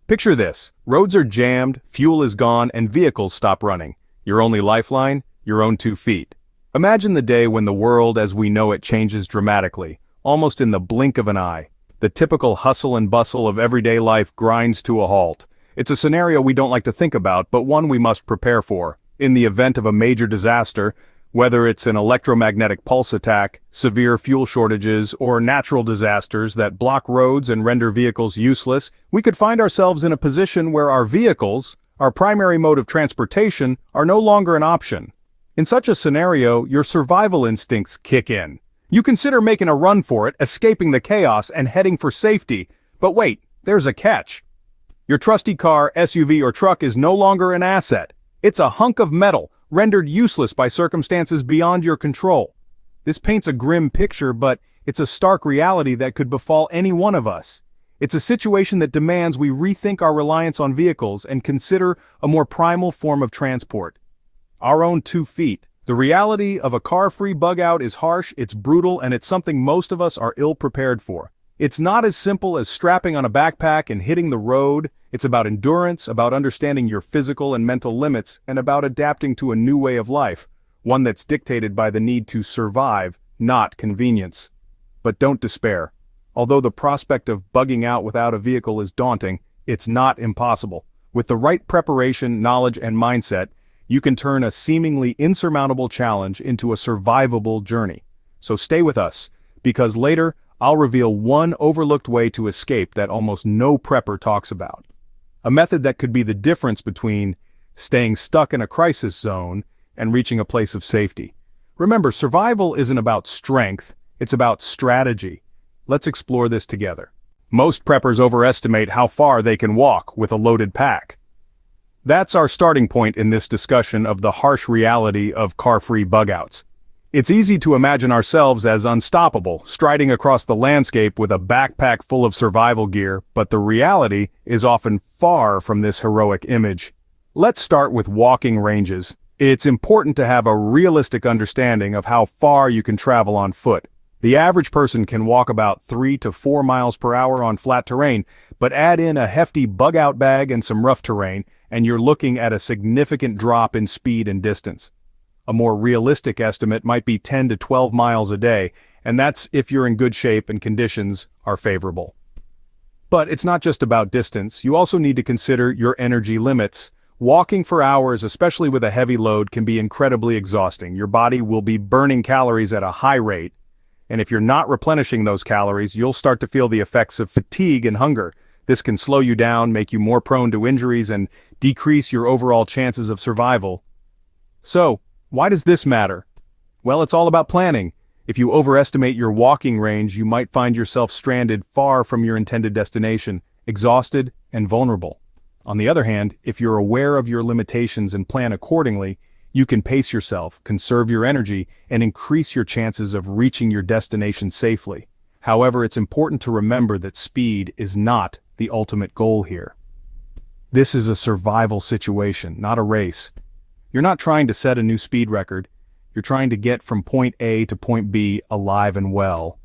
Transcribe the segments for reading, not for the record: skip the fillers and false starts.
Picture this: roads are jammed, fuel is gone, and vehicles stop running. Your only lifeline? Your own 2 feet. Imagine the day when the world as we know it changes dramatically, almost in the blink of an eye. The typical hustle and bustle of everyday life grinds to a halt. It's a scenario we don't like to think about, but one we must prepare for. In the event of a major disaster, whether it's an electromagnetic pulse attack, severe fuel shortages, or natural disasters that block roads and render vehicles useless, we could find ourselves in a position where our vehicles, our primary mode of transportation, are no longer an option. In such a scenario, your survival instincts kick in. You consider making a run for it, escaping the chaos, and heading for safety. But wait, there's a catch. Your trusty car, SUV, or truck is no longer an asset. It's a hunk of metal, rendered useless by circumstances beyond your control. This paints a grim picture, but it's a stark reality that could befall any one of us. It's a situation that demands we rethink our reliance on vehicles and consider a more primal form of transport. Our own 2 feet. The reality of a car-free bug-out is harsh, it's brutal, and it's something most of us are ill-prepared for. It's not as simple as strapping on a backpack and hitting the road. It's about endurance, about understanding your physical and mental limits, and about adapting to a new way of life, one that's dictated by the need to survive, not convenience. But don't despair. Although the prospect of bugging out without a vehicle is daunting, it's not impossible. With the right preparation, knowledge, and mindset, you can turn a seemingly insurmountable challenge into a survivable journey. So stay with us, because later, I'll reveal one overlooked way to escape that almost no prepper talks about. A method that could be the difference between staying stuck in a crisis zone and reaching a place of safety. Remember, survival isn't about strength, it's about strategy. Let's explore this together. Most preppers overestimate how far they can walk with a loaded pack. That's our starting point in this discussion of the harsh reality of car-free bug-outs. It's easy to imagine ourselves as unstoppable, striding across the landscape with a backpack full of survival gear, but the reality is often far from this heroic image. Let's start with walking ranges. It's important to have a realistic understanding of how far you can travel on foot. The average person can walk about 3 to 4 miles per hour on flat terrain, but add in a hefty bug-out bag and some rough terrain, and you're looking at a significant drop in speed and distance. A more realistic estimate might be 10 to 12 miles a day, and that's if you're in good shape and conditions are favorable. But it's not just about distance, you also need to consider your energy limits. Walking for hours, especially with a heavy load, can be incredibly exhausting. Your body will be burning calories at a high rate, and if you're not replenishing those calories, you'll start to feel the effects of fatigue and hunger. This can slow you down, make you more prone to injuries, and decrease your overall chances of survival. So, why does this matter? Well, it's all about planning. If you overestimate your walking range, you might find yourself stranded far from your intended destination, exhausted and vulnerable. On the other hand, if you're aware of your limitations and plan accordingly, you can pace yourself, conserve your energy, and increase your chances of reaching your destination safely. However, it's important to remember that speed is not the ultimate goal here. This is a survival situation, not a race. You're not trying to set a new speed record, you're trying to get from point A to point B alive and well.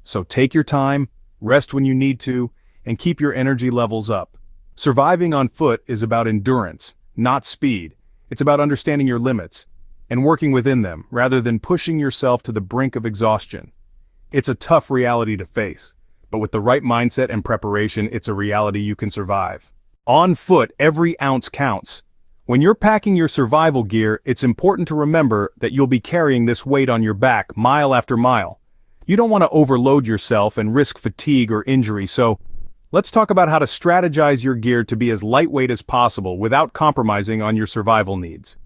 So take your time, rest when you need to, and keep your energy levels up. Surviving on foot is about endurance, not speed. It's about understanding your limits and working within them rather than pushing yourself to the brink of exhaustion. It's a tough reality to face, but with the right mindset and preparation, it's a reality you can survive. On foot, every ounce counts. When you're packing your survival gear, it's important to remember that you'll be carrying this weight on your back mile after mile. You don't want to overload yourself and risk fatigue or injury, so let's talk about how to strategize your gear to be as lightweight as possible without compromising on your survival needs.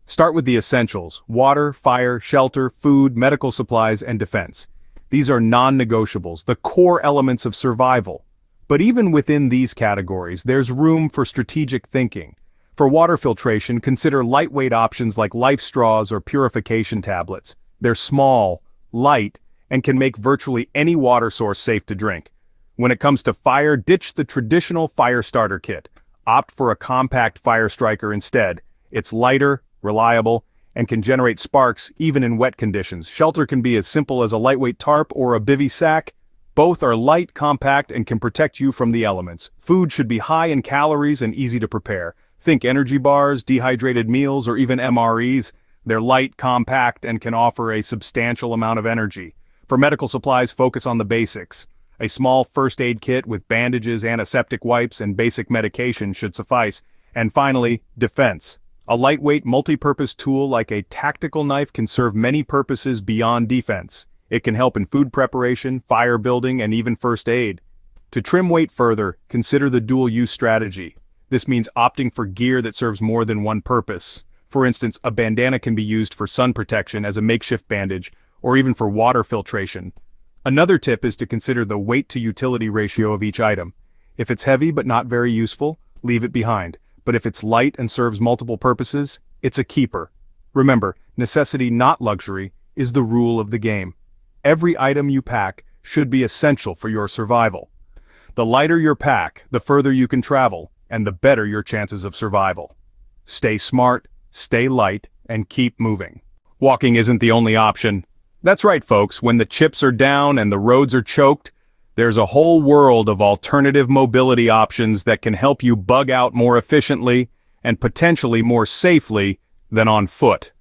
Start with the essentials: water, fire, shelter, food, medical supplies, and defense. These are non-negotiables, the core elements of survival. But even within these categories, there's room for strategic thinking. For water filtration, consider lightweight options like life straws or purification tablets. They're small, light, and can make virtually any water source safe to drink. When it comes to fire, ditch the traditional fire starter kit. Opt for a compact fire striker instead. It's lighter, reliable, and can generate sparks even in wet conditions. Shelter can be as simple as a lightweight tarp or a bivy sack. Both are light, compact, and can protect you from the elements. Food should be high in calories and easy to prepare. Think energy bars, dehydrated meals, or even MREs. They're light, compact, and can offer a substantial amount of energy. For medical supplies, focus on the basics. A small first aid kit with bandages, antiseptic wipes, and basic medication should suffice. And finally, defense. A lightweight, multi-purpose tool like a tactical knife can serve many purposes beyond defense. It can help in food preparation, fire building, and even first aid. To trim weight further, consider the dual-use strategy. This means opting for gear that serves more than one purpose. For instance, a bandana can be used for sun protection as a makeshift bandage, or even for water filtration. Another tip is to consider the weight-to-utility ratio of each item. If it's heavy but not very useful, leave it behind. But if it's light and serves multiple purposes, it's a keeper. Remember, necessity not luxury is the rule of the game. Every item you pack should be essential for your survival. The lighter your pack, the further you can travel, and the better your chances of survival. Stay smart, stay light, and keep moving. Walking isn't the only option. That's right, folks, when the chips are down and the roads are choked, there's a whole world of alternative mobility options that can help you bug out more efficiently and potentially more safely than on foot.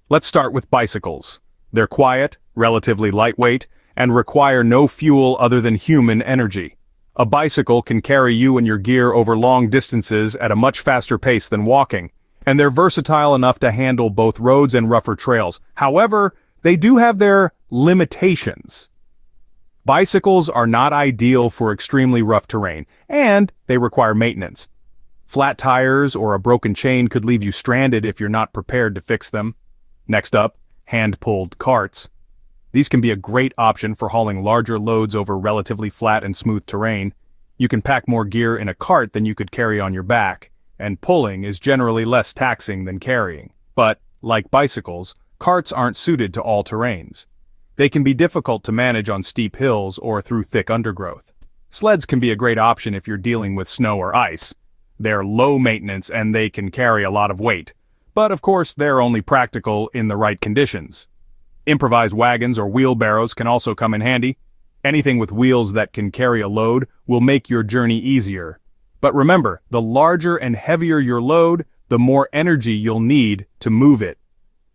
Let's start with bicycles. They're quiet, relatively lightweight, and require no fuel other than human energy. A bicycle can carry you and your gear over long distances at a much faster pace than walking, and they're versatile enough to handle both roads and rougher trails. However, they do have their limitations. Bicycles are not ideal for extremely rough terrain, and they require maintenance. Flat tires or a broken chain could leave you stranded if you're not prepared to fix them. Next up, hand-pulled carts. These can be a great option for hauling larger loads over relatively flat and smooth terrain. You can pack more gear in a cart than you could carry on your back, and pulling is generally less taxing than carrying. But, like bicycles, carts aren't suited to all terrains. They can be difficult to manage on steep hills or through thick undergrowth. Sleds can be a great option if you're dealing with snow or ice. They're low maintenance and they can carry a lot of weight. But of course, they're only practical in the right conditions. Improvised wagons or wheelbarrows can also come in handy. Anything with wheels that can carry a load will make your journey easier. But remember, the larger and heavier your load, the more energy you'll need to move it.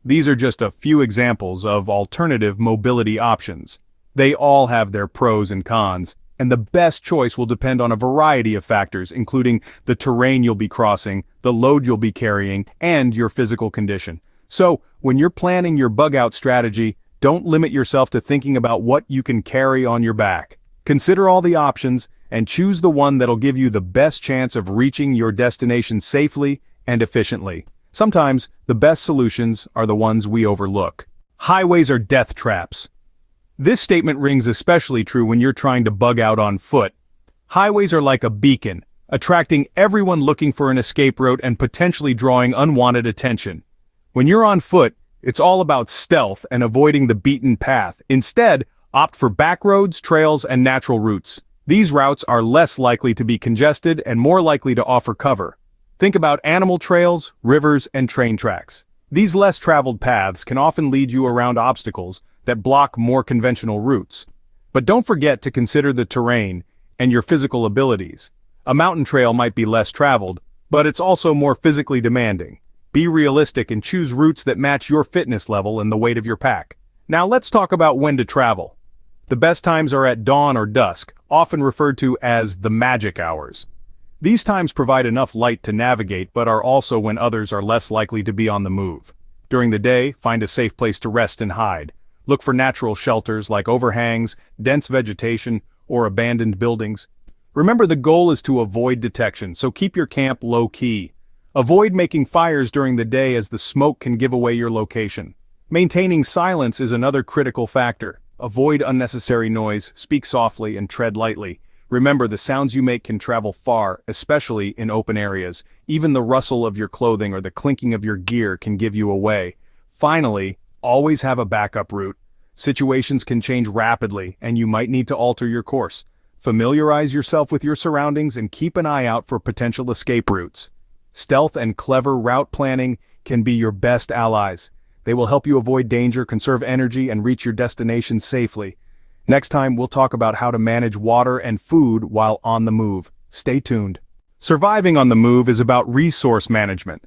These are just a few examples of alternative mobility options. They all have their pros and cons, and the best choice will depend on a variety of factors, including the terrain you'll be crossing, the load you'll be carrying, and your physical condition. So, when you're planning your bug-out strategy, don't limit yourself to thinking about what you can carry on your back. Consider all the options, and choose the one that'll give you the best chance of reaching your destination safely and efficiently. Sometimes, the best solutions are the ones we overlook. Highways are death traps. This statement rings especially true when you're trying to bug out on foot. Highways are like a beacon, attracting everyone looking for an escape route and potentially drawing unwanted attention. When you're on foot, it's all about stealth and avoiding the beaten path. Instead, opt for back roads, trails, and natural routes. These routes are less likely to be congested and more likely to offer cover. Think about animal trails, rivers, and train tracks. These less traveled paths can often lead you around obstacles that block more conventional routes. But don't forget to consider the terrain and your physical abilities. A mountain trail might be less traveled, but it's also more physically demanding. Be realistic and choose routes that match your fitness level and the weight of your pack. Now let's talk about when to travel. The best times are at dawn or dusk, often referred to as the magic hours. These times provide enough light to navigate, but are also when others are less likely to be on the move. During the day, find a safe place to rest and hide. Look for natural shelters like overhangs, dense vegetation, or abandoned buildings. Remember, the goal is to avoid detection, so keep your camp low-key. Avoid making fires during the day as the smoke can give away your location. Maintaining silence is another critical factor. Avoid unnecessary noise, speak softly, and tread lightly. Remember, the sounds you make can travel far, especially in open areas. Even the rustle of your clothing or the clinking of your gear can give you away. Finally, always have a backup route. Situations can change rapidly, and you might need to alter your course. Familiarize yourself with your surroundings and keep an eye out for potential escape routes. Stealth and clever route planning can be your best allies. They will help you avoid danger, conserve energy, and reach your destination safely. Next time, we'll talk about how to manage water and food while on the move. Stay tuned. Surviving on the move is about resource management.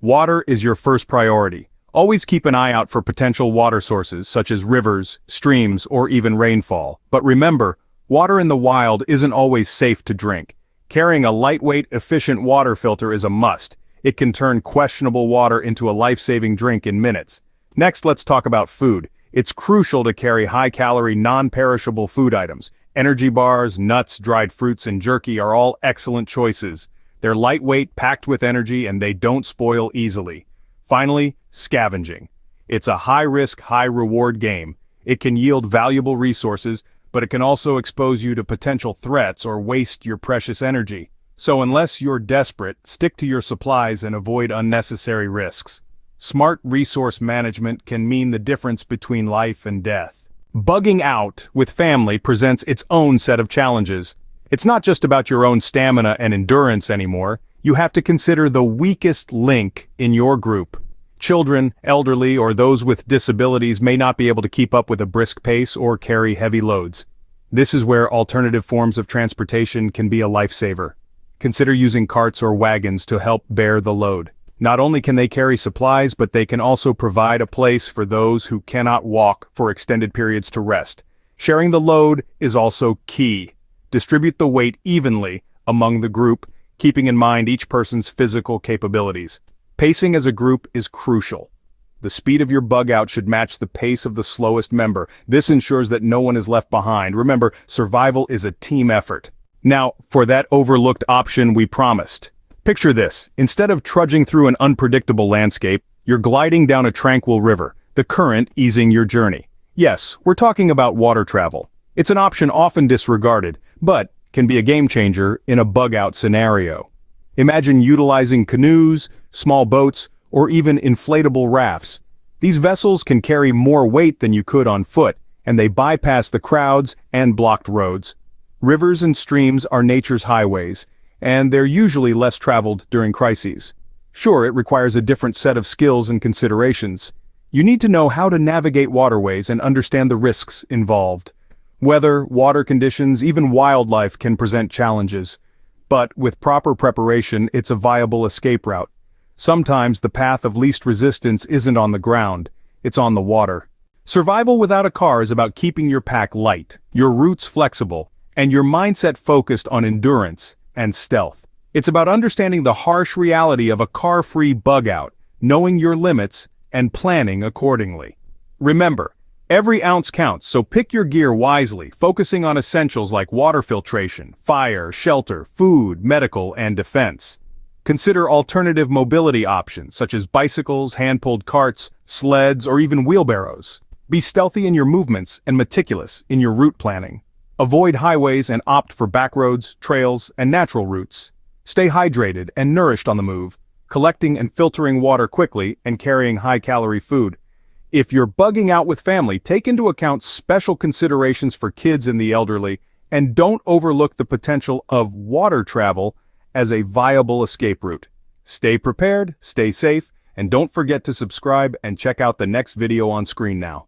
Water is your first priority. Always keep an eye out for potential water sources such as rivers, streams, or even rainfall. But remember, water in the wild isn't always safe to drink. Carrying a lightweight, efficient water filter is a must. It can turn questionable water into a life-saving drink in minutes. Next, let's talk about food. It's crucial to carry high-calorie, non-perishable food items. Energy bars, nuts, dried fruits, and jerky are all excellent choices. They're lightweight, packed with energy, and they don't spoil easily. Finally, scavenging. It's a high-risk, high-reward game. It can yield valuable resources, but it can also expose you to potential threats or waste your precious energy. So unless you're desperate, stick to your supplies and avoid unnecessary risks. Smart resource management can mean the difference between life and death. Bugging out with family presents its own set of challenges. It's not just about your own stamina and endurance anymore. You have to consider the weakest link in your group. Children, elderly, or those with disabilities may not be able to keep up with a brisk pace or carry heavy loads. This is where alternative forms of transportation can be a lifesaver. Consider using carts or wagons to help bear the load. Not only can they carry supplies, but they can also provide a place for those who cannot walk for extended periods to rest. Sharing the load is also key. Distribute the weight evenly among the group, keeping in mind each person's physical capabilities. Pacing as a group is crucial. The speed of your bug out should match the pace of the slowest member. This ensures that no one is left behind. Remember, survival is a team effort. Now, for that overlooked option we promised. Picture this. Instead of trudging through an unpredictable landscape, you're gliding down a tranquil river, the current easing your journey. Yes, we're talking about water travel. It's an option often disregarded, but can be a game changer in a bug-out scenario. Imagine utilizing canoes, small boats, or even inflatable rafts. These vessels can carry more weight than you could on foot, and they bypass the crowds and blocked roads. Rivers and streams are nature's highways, and they're usually less traveled during crises. Sure, it requires a different set of skills and considerations. You need to know how to navigate waterways and understand the risks involved. Weather, water conditions, even wildlife can present challenges. But with proper preparation, it's a viable escape route. Sometimes the path of least resistance isn't on the ground, it's on the water. Survival without a car is about keeping your pack light, your routes flexible, and your mindset focused on endurance and stealth. It's about understanding the harsh reality of a car-free bug-out, knowing your limits, and planning accordingly. Remember, every ounce counts, so pick your gear wisely, focusing on essentials like water filtration, fire, shelter, food, medical, and defense. Consider alternative mobility options such as bicycles, hand-pulled carts, sleds, or even wheelbarrows. Be stealthy in your movements and meticulous in your route planning. Avoid highways and opt for backroads, trails, and natural routes. Stay hydrated and nourished on the move, collecting and filtering water quickly and carrying high-calorie food. If you're bugging out with family, take into account special considerations for kids and the elderly, and don't overlook the potential of water travel as a viable escape route. Stay prepared, stay safe, and don't forget to subscribe and check out the next video on screen now.